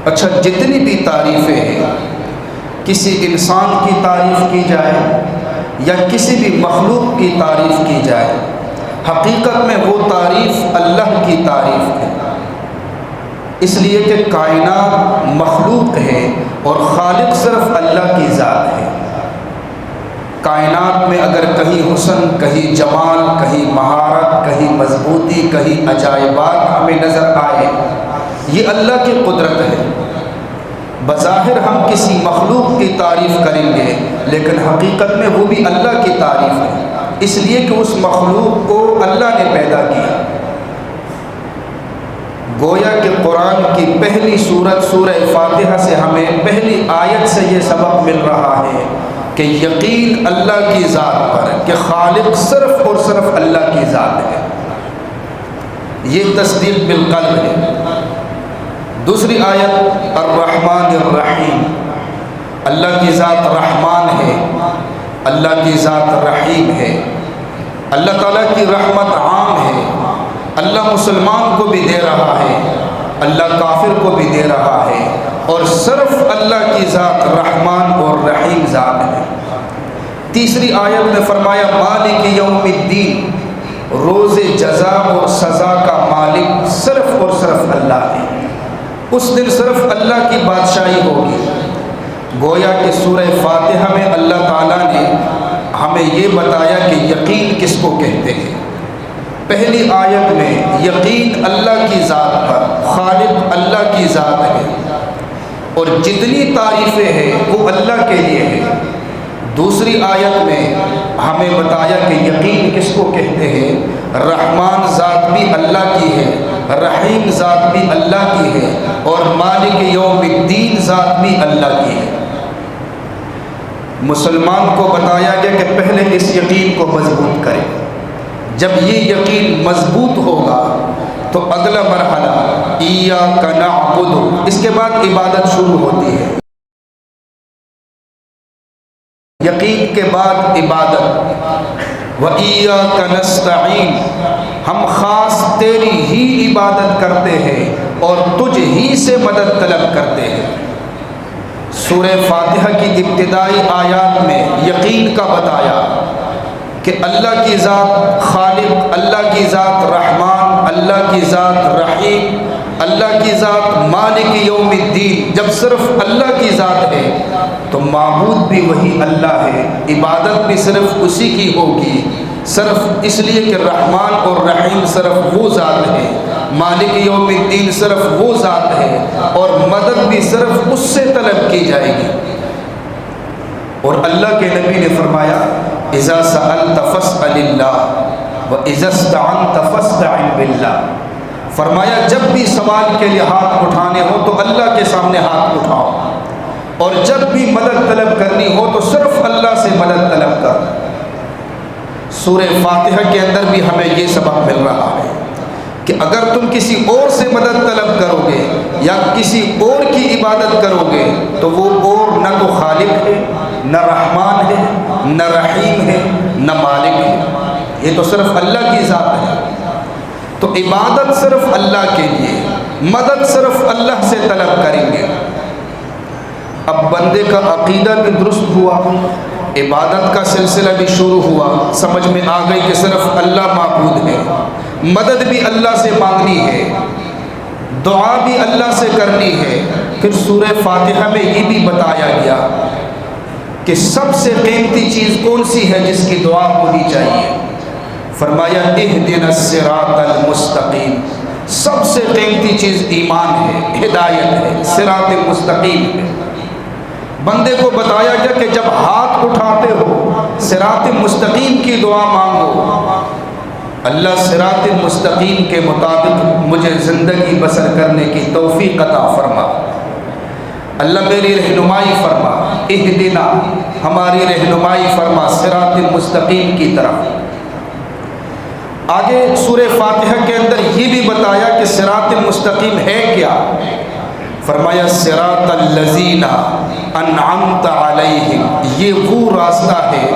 اچھا، جتنی بھی تعریفیں ہیں، کسی انسان کی تعریف کی جائے یا کسی بھی مخلوق کی تعریف کی جائے، حقیقت میں وہ تعریف اللہ کی تعریف ہے، اس لیے کہ کائنات مخلوق ہے اور خالق صرف اللہ کی ذات ہے۔ کائنات میں اگر کہیں حسن، کہیں جمال، کہیں مہارت، کہیں مضبوطی، کہیں عجائبات ہمیں نظر آئے، یہ اللہ کی قدرت ہے۔ بظاہر ہم کسی مخلوق کی تعریف کریں گے لیکن حقیقت میں وہ بھی اللہ کی تعریف ہے، اس لیے کہ اس مخلوق کو اللہ نے پیدا کیا۔ گویا کہ قرآن کی پہلی سورت سورہ فاتحہ سے ہمیں پہلی آیت سے یہ سبق مل رہا ہے کہ یقین اللہ کی ذات پر ہے، کہ خالق صرف اور صرف اللہ کی ذات ہے، یہ تصدیق بالقلب ہے۔ دوسری آیت الرحمن الرحیم، اللہ کی ذات رحمان ہے، اللہ کی ذات رحیم ہے۔ اللہ تعالیٰ کی رحمت عام ہے، اللہ مسلمان کو بھی دے رہا ہے، اللہ کافر کو بھی دے رہا ہے، اور صرف اللہ کی ذات رحمان اور رحیم ذات ہے۔ تیسری آیت میں فرمایا مالک یوم الدین، روز جزا اور سزا کا مالک صرف اور صرف اللہ ہے، اس دن صرف اللہ کی بادشاہی ہوگی۔ گویا کہ سورہ فاتحہ میں اللہ تعالیٰ نے ہمیں یہ بتایا کہ یقین کس کو کہتے ہیں۔ پہلی آیت میں یقین اللہ کی ذات پر، خالق اللہ کی ذات ہے، اور جتنی تعریفیں ہیں وہ اللہ کے لیے ہے۔ دوسری آیت میں ہمیں بتایا کہ یقین کس کو کہتے ہیں، رحمان ذات بھی اللہ کی ہے، رحیم ذات بھی اللہ کی ہے، اور مالک یوم الدین ذات بھی اللہ کی ہے۔ مسلمان کو بتایا گیا کہ پہلے اس یقین کو مضبوط کرے، جب یہ یقین مضبوط ہوگا تو اگلا مرحلہ ایاک نعبد، اس کے بعد عبادت شروع ہوتی ہے۔ یقین کے بعد عبادت، وَإِيَّاكَ نَسْتَعِينُ، ہم خاص تیری ہی عبادت کرتے ہیں اور تجھ ہی سے مدد طلب کرتے ہیں۔ سورہ فاتحہ کی ابتدائی آیات میں یقین کا بتایا کہ اللہ کی ذات خالق، اللہ کی ذات رحمان، اللہ کی ذات رحیم، اللہ کی ذات مالک یوم الدین۔ جب صرف اللہ کی ذات ہے تو معبود بھی وہی اللہ ہے، عبادت بھی صرف اسی کی ہوگی، صرف اس لیے کہ رحمان اور رحیم صرف وہ ذات ہے، مالک یوم الدین صرف وہ ذات ہے، اور مدد بھی صرف اس سے طلب کی جائے گی۔ اور اللہ کے نبی نے فرمایا اذا سألت فاسأل اللہ واذا استعنت فاستعن باللہ، فرمایا جب بھی سوال کے لیے ہاتھ اٹھانے ہو تو اللہ کے سامنے ہاتھ اٹھاؤ، اور جب بھی مدد طلب کرنی ہو تو صرف اللہ سے مدد طلب کر۔ سورہ فاتحہ کے اندر بھی ہمیں یہ سبق مل رہا ہے کہ اگر تم کسی اور سے مدد طلب کرو گے یا کسی اور کی عبادت کرو گے تو وہ اور نہ تو خالق ہے، نہ رحمان ہے، نہ رحیم ہے، نہ مالک ہے، یہ تو صرف اللہ کی ذات ہے۔ تو عبادت صرف اللہ کے لیے، مدد صرف اللہ سے طلب کریں گے۔ اب بندے کا عقیدہ بھی درست ہوا، عبادت کا سلسلہ بھی شروع ہوا، سمجھ میں آ گئی کہ صرف اللہ معبود ہے، مدد بھی اللہ سے مانگنی ہے، دعا بھی اللہ سے کرنی ہے۔ پھر سورہ فاتحہ میں یہ بھی بتایا گیا کہ سب سے قیمتی چیز کون سی ہے جس کی دعا ہونی چاہیے، فرمایا اہدنا الصراط المستقیم، سب سے قیمتی چیز ایمان ہے، ہدایت ہے، صراط مستقیم ہے۔ بندے کو بتایا گیا کہ جب ہاتھ اٹھاتے ہو صراط مستقیم کی دعا مانگو، اللہ صراط مستقیم کے مطابق مجھے زندگی بسر کرنے کی توفیق عطا فرما، اللہ میری رہنمائی فرما، اہدنا، ہماری رہنمائی فرما صراط مستقیم کی طرف۔ آگے سورہ فاتحہ کے اندر یہ بھی بتایا کہ صراط مستقیم ہے کیا، فرمایا صراط الذین انعمت علیہم، یہ وہ راستہ ہے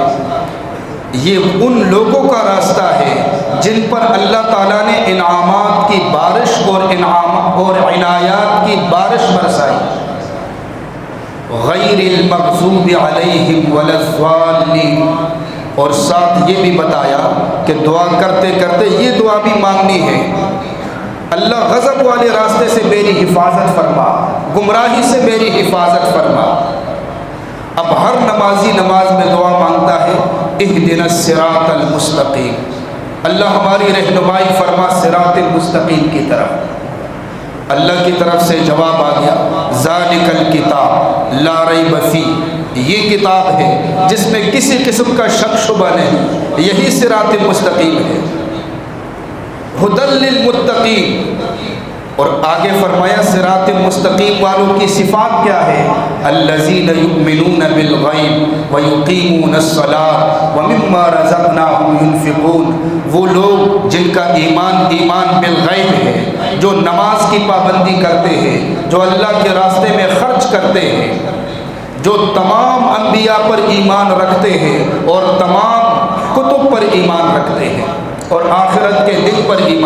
یہ ان لوگوں کا راستہ ہے جن پر اللہ تعالیٰ نے انعامات کی بارش اور عنایات کی بارش برسائی. غیر المغضوب علیہم ولا الضالین. اور ساتھ یہ بھی بتایا کہ دعا کرتے کرتے یہ دعا بھی مانگنی ہے، اللہ غضب والے راستے سے میری حفاظت فرما، گمراہی سے میری حفاظت فرما. اب ہر نمازی نماز میں دعا مانگتا ہے اہدنا الصراط المستقیم، اللہ ہماری رہنمائی فرما صراط المستقیم کی طرف. اللہ کی طرف سے جواب آ گیا ذالک الکتاب لا ریب فیہ، یہ کتاب ہے جس میں کسی قسم کا شک شبہ نہیں، یہی صراط مستقیم ہے. ھدی للمتقین. اور آگے فرمایا صراط مستقیم والوں کی صفات کیا ہے؟ الذین یؤمنون بالغیب ویقیمون الصلاۃ ومما رزقناہم ینفقون. وہ لوگ جن کا ایمان بالغیب ہے، جو نماز کی پابندی کرتے ہیں، جو اللہ کے راستے میں خرچ کرتے ہیں، جو تمام انبیاء پر ایمان رکھتے ہیں اور تمام کتب پر ایمان رکھتے ہیں اور آخرت کے دن پر ایمان